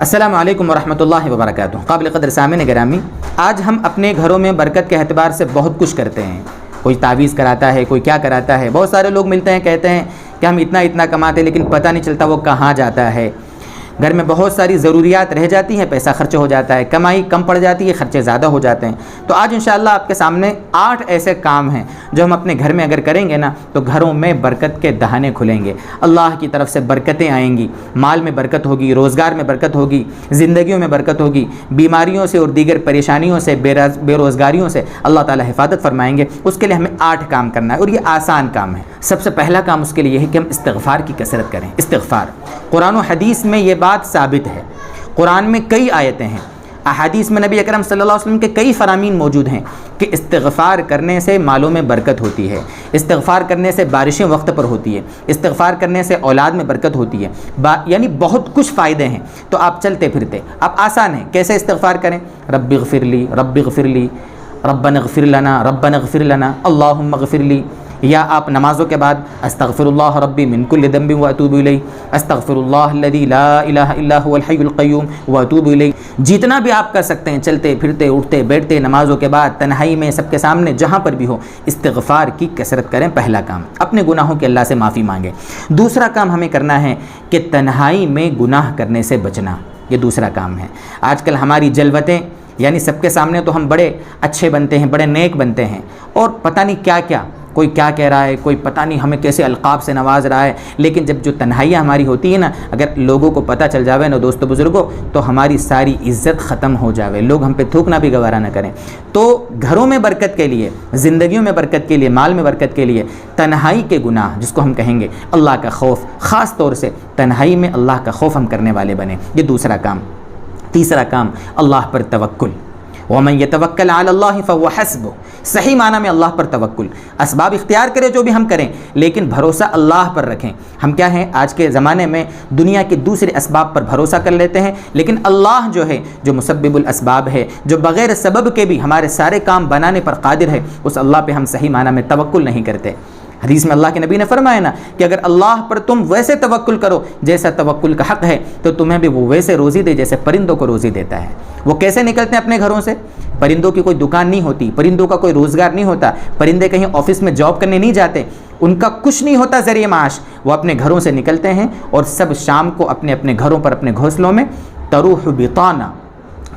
السلام علیکم ورحمۃ اللہ وبرکاتہ۔ قابل قدر سامعین گرامی، آج ہم اپنے گھروں میں برکت کے اعتبار سے بہت کچھ کرتے ہیں۔ کوئی تعویذ کراتا ہے، کوئی کیا کراتا ہے۔ بہت سارے لوگ ملتے ہیں کہتے ہیں کہ ہم اتنا کماتے ہیں لیکن پتہ نہیں چلتا وہ کہاں جاتا ہے۔ گھر میں بہت ساری ضروریات رہ جاتی ہیں، پیسہ خرچ ہو جاتا ہے، کمائی کم پڑ جاتی ہے، خرچے زیادہ ہو جاتے ہیں۔ تو آج انشاءاللہ آپ کے سامنے 8 ایسے کام ہیں جو ہم اپنے گھر میں اگر کریں گے نا تو گھروں میں برکت کے دہانے کھلیں گے، اللہ کی طرف سے برکتیں آئیں گی، مال میں برکت ہوگی، روزگار میں برکت ہوگی، زندگیوں میں برکت ہوگی، بیماریوں سے اور دیگر پریشانیوں سے، بے روزگاریوں سے اللہ تعالی حفاظت فرمائیں گے۔ اس کے لیے ہمیں 8 کام کرنا ہے اور یہ آسان کام ہے۔ سب سے پہلا کام اس کے لیے یہ ہے کہ ہم استغفار کی کثرت کریں۔ استغفار قرآن و حدیث میں یہ بات ثابت ہے۔ قرآن میں کئی آیتیں ہیں، احادیث میں نبی اکرم صلی اللہ علیہ وسلم کے کئی فرامین موجود ہیں کہ استغفار کرنے سے مالوں میں برکت ہوتی ہے، استغفار کرنے سے بارشیں وقت پر ہوتی ہے، استغفار کرنے سے اولاد میں برکت ہوتی ہے، یعنی بہت کچھ فائدے ہیں۔ تو آپ چلتے پھرتے، اب آسان ہے کیسے استغفار کریں۔ رب اغفر لی، رب اغفر لی، ربنا اغفر لنا، ربنا اغفر لنا، اللہم اغفر لی۔ یا آپ نمازوں کے بعد استغفر اللہ ربی من کل ذنب واتوب الیہ، استغفر اللہ الذی لا الہ الا هو الحی القیوم واتوب الیہ۔ جتنا بھی آپ کر سکتے ہیں، چلتے پھرتے، اٹھتے بیٹھتے، نمازوں کے بعد، تنہائی میں، سب کے سامنے، جہاں پر بھی ہو، استغفار کی کثرت کریں۔ پہلا کام اپنے گناہوں کے اللہ سے معافی مانگیں۔ دوسرا کام ہمیں کرنا ہے کہ تنہائی میں گناہ کرنے سے بچنا، یہ دوسرا کام ہے۔ آج کل ہماری جلوتیں، یعنی سب کے سامنے تو ہم بڑے اچھے بنتے ہیں، بڑے نیک بنتے ہیں، اور پتہ نہیں کیا کیا، کوئی کیا کہہ رہا ہے، کوئی پتہ نہیں ہمیں کیسے القاب سے نواز رہا ہے، لیکن جب جو تنہائیاں ہماری ہوتی ہیں نا، اگر لوگوں کو پتہ چل جاوے نا دوستو بزرگوں، تو ہماری ساری عزت ختم ہو جاوے، لوگ ہم پہ تھوکنا بھی گوارا نہ کریں۔ تو گھروں میں برکت کے لیے، زندگیوں میں برکت کے لیے، مال میں برکت کے لیے، تنہائی کے گناہ جس کو ہم کہیں گے، اللہ کا خوف، خاص طور سے تنہائی میں اللہ کا خوف ہم کرنے والے بنیں، یہ دوسرا کام۔ تیسرا کام اللہ پر توکل، وَمَن يَتَوَكَّلْ عَلَى اللَّهِ فَهُوَ حَسْبُهُ، صحیح معنی میں اللہ پر توکل۔ اسباب اختیار کرے جو بھی ہم کریں، لیکن بھروسہ اللہ پر رکھیں۔ ہم کیا ہیں آج کے زمانے میں دنیا کے دوسرے اسباب پر بھروسہ کر لیتے ہیں، لیکن اللہ جو ہے، جو مسبب الاسباب ہے، جو بغیر سبب کے بھی ہمارے سارے کام بنانے پر قادر ہے، اس اللہ پہ ہم صحیح معنی میں توکل نہیں کرتے۔ حدیث میں اللہ کے نبی نے فرمایا نا کہ اگر اللہ پر تم ویسے توکل کرو جیسا توکل کا حق ہے تو تمہیں بھی وہ ویسے روزی دے جیسے پرندوں کو روزی دیتا ہے۔ وہ کیسے نکلتے ہیں اپنے گھروں سے؟ پرندوں کی کوئی دکان نہیں ہوتی، پرندوں کا کوئی روزگار نہیں ہوتا، پرندے کہیں آفس میں جاب کرنے نہیں جاتے، ان کا کچھ نہیں ہوتا ذریعہ معاش۔ وہ اپنے گھروں سے نکلتے ہیں اور سب شام کو اپنے اپنے گھروں پر، اپنے گھونسلوں میں تروح بطانا،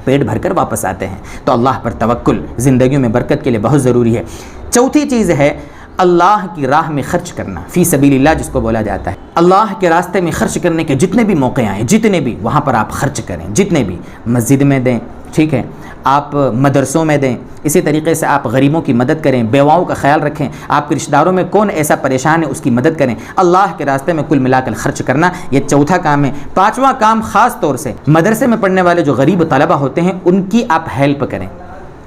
پیٹ بھر کر واپس آتے ہیں۔ تو اللہ پر توکل زندگیوں میں برکت کے لیے بہت ضروری ہے۔ چوتھی چیز ہے اللہ کی راہ میں خرچ کرنا، فی سبیل اللہ جس کو بولا جاتا ہے۔ اللہ کے راستے میں خرچ کرنے کے جتنے بھی موقع آئیں، جتنے بھی، وہاں پر آپ خرچ کریں، جتنے بھی، مسجد میں دیں، ٹھیک ہے، آپ مدرسوں میں دیں، اسی طریقے سے آپ غریبوں کی مدد کریں، بیواؤں کا خیال رکھیں، آپ کے رشتہ داروں میں کون ایسا پریشان ہے اس کی مدد کریں۔ اللہ کے راستے میں کل ملا کر خرچ کرنا، یہ چوتھا کام ہے۔ پانچواں کام خاص طور سے مدرسے میں پڑھنے والے جو غریب طلبہ ہوتے ہیں ان کی آپ ہیلپ کریں،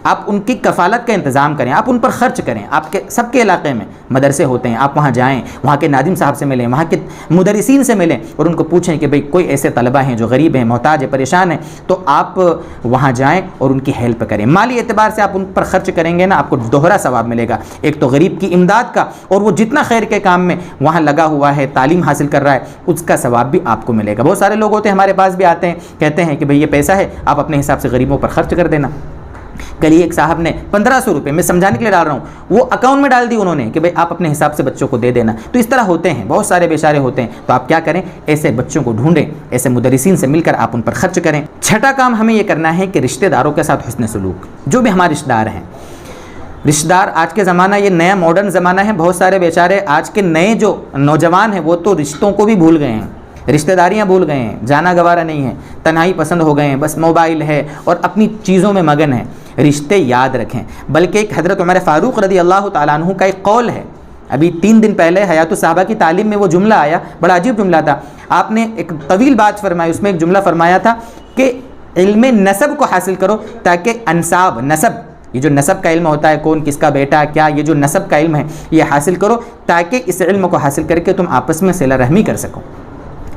آپ ان کی کفالت کا انتظام کریں، آپ ان پر خرچ کریں۔ آپ کے سب کے علاقے میں مدرسے ہوتے ہیں، آپ وہاں جائیں، وہاں کے ناظم صاحب سے ملیں، وہاں کے مدرسین سے ملیں اور ان کو پوچھیں کہ بھئی کوئی ایسے طلبہ ہیں جو غریب ہیں، محتاج ہیں، پریشان ہیں، تو آپ وہاں جائیں اور ان کی ہیلپ کریں۔ مالی اعتبار سے آپ ان پر خرچ کریں گے نا، آپ کو دوہرا ثواب ملے گا، ایک تو غریب کی امداد کا، اور وہ جتنا خیر کے کام میں وہاں لگا ہوا ہے، تعلیم حاصل کر رہا ہے، اس کا ثواب بھی آپ کو ملے گا۔ بہت سارے لوگ ہوتے ہیں ہمارے پاس بھی آتے ہیں، کہتے ہیں کہ بھئی یہ پیسہ ہے، آپ اپنے حساب سے غریبوں پر خرچ کر دینا۔ کل ہی ایک صاحب نے 1500 روپے، میں سمجھانے کے لیے ڈال رہا ہوں، وہ اکاؤنٹ میں ڈال دی انہوں نے کہ بھئی آپ اپنے حساب سے بچوں کو دے دینا۔ تو اس طرح ہوتے ہیں، بہت سارے بیچارے ہوتے ہیں، تو آپ کیا کریں، ایسے بچوں کو ڈھونڈیں، ایسے مدرسین سے مل کر آپ ان پر خرچ کریں۔ چھٹا کام ہمیں یہ کرنا ہے کہ رشتہ داروں کے ساتھ حسن سلوک، جو بھی ہمارے رشتہ دار ہیں۔ رشتہ دار آج کے زمانہ، یہ نیا ماڈرن زمانہ ہے، بہت سارے بیچارے آج کے نئے جو نوجوان ہیں وہ تو رشتوں کو بھی بھول گئے ہیں، رشتہ داریاں بھول گئے ہیں، جانا گوارا نہیں ہے، تنہائی پسند ہو گئے ہیں، بس موبائل ہے اور اپنی چیزوں میں مگن ہیں۔ رشتے یاد رکھیں، بلکہ ایک حضرت عمر فاروق رضی اللہ تعالیٰ عنہ کا ایک قول ہے، ابھی 3 دن پہلے حیات الصحابہ کی تعلیم میں وہ جملہ آیا، بڑا عجیب جملہ تھا۔ آپ نے ایک طویل بات فرمائی، اس میں ایک جملہ فرمایا تھا کہ علم نسب کو حاصل کرو تاکہ انساب، نسب، یہ جو نسب کا علم ہوتا ہے، کون کس کا بیٹا کیا، یہ جو نسب کا علم ہے یہ حاصل کرو تاکہ اس علم کو حاصل کر کے تم آپس میں صلہ رحمی کر سکو۔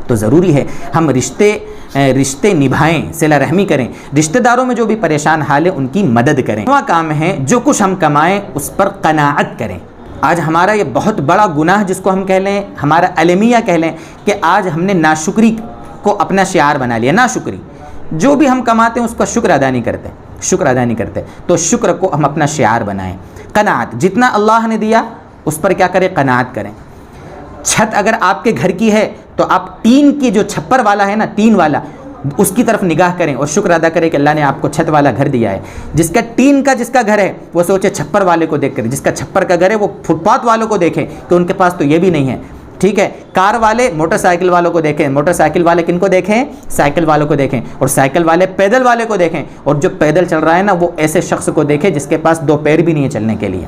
تو ضروری ہے ہم رشتے نبھائیں، صلہ رحمی کریں، رشتہ داروں میں جو بھی پریشان حال ہے ان کی مدد کریں۔ وہ کام ہے جو کچھ ہم کمائیں اس پر قناعت کریں۔ آج ہمارا یہ بہت بڑا گناہ جس کو ہم کہہ لیں، ہمارا المیہ کہہ لیں، کہ آج ہم نے ناشکری کو اپنا شعار بنا لیا۔ ناشکری جو بھی ہم کماتے ہیں اس کا شکر ادا نہیں کرتے، شکر ادا نہیں کرتے. تو شکر کو ہم اپنا شعار بنائیں. قناعت، جتنا اللہ نے دیا اس پر کیا کریں؟ قناعت کریں. چھت اگر آپ کے گھر کی ہے تو آپ ٹین کی جو چھپر والا ہے نا، ٹین والا، اس کی طرف نگاہ کریں اور شکر ادا کریں کہ اللہ نے آپ کو چھت والا گھر دیا ہے. جس کا ٹین کا جس کا گھر ہے وہ سوچے چھپر والے کو دیکھ کر، جس کا چھپر کا گھر ہے وہ فٹ پاتھ والوں کو دیکھیں کہ ان کے پاس تو یہ بھی نہیں ہے. ٹھیک ہے، کار والے موٹر سائیکل والوں کو دیکھیں، موٹر سائیکل والے کن کو دیکھیں؟ سائیکل والوں کو دیکھیں. اور سائیکل والے پیدل والے کو دیکھیں. اور جو پیدل چل رہا ہے نا وہ ایسے شخص کو دیکھیں جس کے پاس 2 پیر بھی نہیں ہے چلنے کے لیے.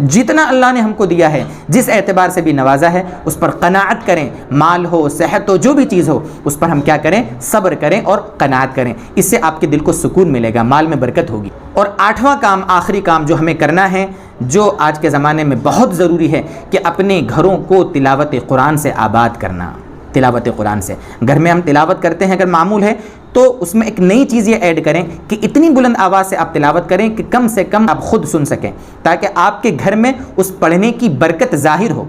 جتنا اللہ نے ہم کو دیا ہے، جس اعتبار سے بھی نوازا ہے، اس پر قناعت کریں. مال ہو، صحت ہو، جو بھی چیز ہو، اس پر ہم کیا کریں؟ صبر کریں اور قناعت کریں. اس سے آپ کے دل کو سکون ملے گا، مال میں برکت ہوگی. اور 8واں کام، آخری کام جو ہمیں کرنا ہے، جو آج کے زمانے میں بہت ضروری ہے، کہ اپنے گھروں کو تلاوت قرآن سے آباد کرنا. تلاوت قرآن سے گھر میں ہم تلاوت کرتے ہیں اگر معمول ہے تو اس میں ایک نئی چیز یہ ایڈ کریں کہ اتنی بلند آواز سے آپ تلاوت کریں کہ کم سے کم آپ خود سن سکیں، تاکہ آپ کے گھر میں اس پڑھنے کی برکت ظاہر ہو.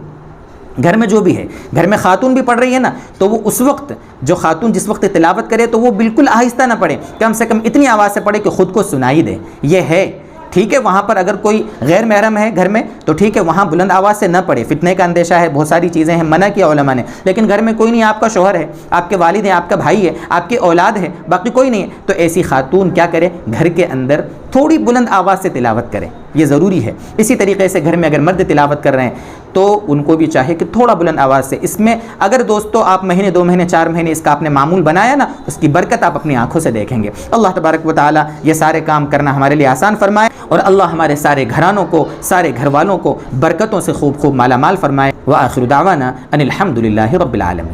گھر میں جو بھی ہے، گھر میں خاتون بھی پڑھ رہی ہے نا، تو وہ اس وقت جو خاتون جس وقت تلاوت کرے تو وہ بالکل آہستہ نہ پڑھے، کم سے کم اتنی آواز سے پڑھے کہ خود کو سنائی دے. یہ ہے ٹھیک ہے. وہاں پر اگر کوئی غیر محرم ہے گھر میں تو ٹھیک ہے، وہاں بلند آواز سے نہ پڑھے، فتنے کا اندیشہ ہے، بہت ساری چیزیں ہیں، منع کیا علماء نے. لیکن گھر میں کوئی نہیں، آپ کا شوہر ہے، آپ کے والد ہیں، آپ کا بھائی ہے، آپ کی اولاد ہے، باقی کوئی نہیں ہے، تو ایسی خاتون کیا کرے؟ گھر کے اندر تھوڑی بلند آواز سے تلاوت کرے. یہ ضروری ہے. اسی طریقے سے گھر میں اگر مرد تلاوت کر رہے ہیں تو ان کو بھی چاہے کہ تھوڑا بلند آواز سے. اس میں اگر دوستو آپ مہینے 2 مہینے 4 مہینے اس کا آپ نے معمول بنایا نا، اس کی برکت آپ اپنی آنکھوں سے دیکھیں گے. اللہ تبارک و تعالی یہ سارے کام کرنا ہمارے لیے آسان فرمائے، اور اللہ ہمارے سارے گھرانوں کو، سارے گھر والوں کو برکتوں سے خوب خوب مالا مال فرمائے. وآخر دعوانا ان الحمد للہ رب العالمین.